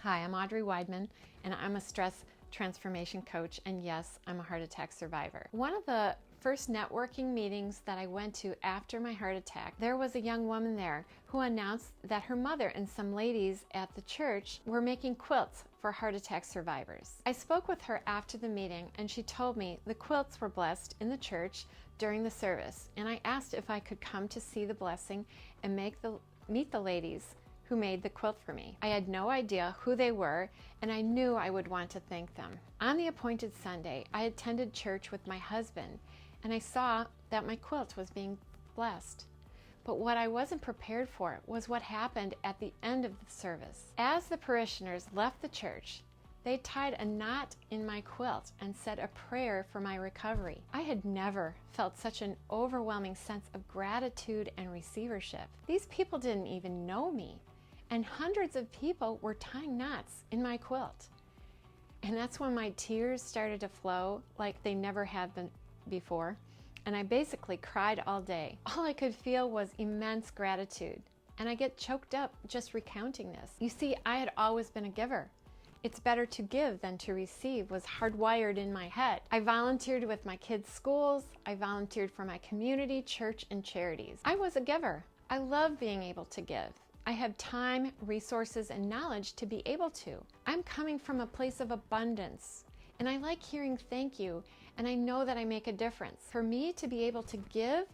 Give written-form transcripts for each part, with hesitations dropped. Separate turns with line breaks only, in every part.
Hi, I'm Audrey Weidman, and I'm a stress transformation coach, and yes, I'm a heart attack survivor. One of the first networking meetings that I went to after my heart attack, there was a young woman there who announced that her mother and some ladies at the church were making quilts for heart attack survivors. I spoke with her after the meeting, and she told me the quilts were blessed in the church during the service, and I asked if I could come to see the blessing and meet the ladies who made the quilt for me. I had no idea who they were, and I knew I would want to thank them. On the appointed Sunday, I attended church with my husband, and I saw that my quilt was being blessed. But what I wasn't prepared for was what happened at the end of the service. As the parishioners left the church, they tied a knot in my quilt and said a prayer for my recovery. I had never felt such an overwhelming sense of gratitude and receivership. These people didn't even know me, and hundreds of people were tying knots in my quilt. And that's when my tears started to flow like they never have been before, and I basically cried all day. All I could feel was immense gratitude, and I get choked up just recounting this. You see, I had always been a giver. It's better to give than to receive was hardwired in my head. I volunteered with my kids' schools. I volunteered for my community, church, and charities. I was a giver. I love being able to give. I have time, resources, and knowledge to be able to. I'm coming from a place of abundance, and I like hearing thank you, and I know that I make a difference. For me to be able to give,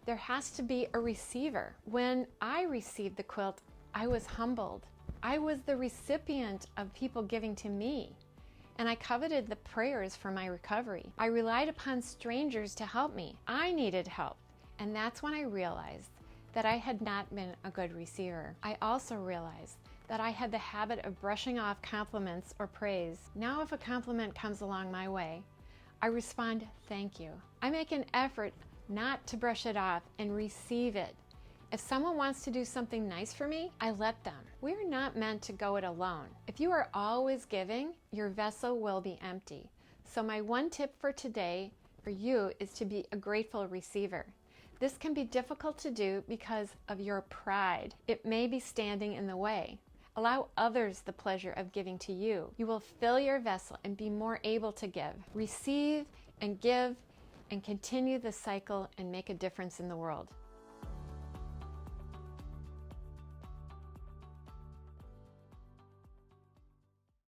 there has to be a receiver. When I received the quilt, I was humbled. I was the recipient of people giving to me, and I coveted the prayers for my recovery. I relied upon strangers to help me. I needed help, and that's when I realized that I had not been a good receiver. I also realized that I had the habit of brushing off compliments or praise. Now if a compliment comes along my way, I respond, thank you. I make an effort not to brush it off and receive it. If someone wants to do something nice for me, I let them. We're not meant to go it alone. If you are always giving, your vessel will be empty. So my one tip for today for you is to be a grateful receiver. This can be difficult to do because of your pride. It may be standing in the way. Allow others the pleasure of giving to you. You will fill your vessel and be more able to give. Receive and give and continue the cycle and make a difference in the world.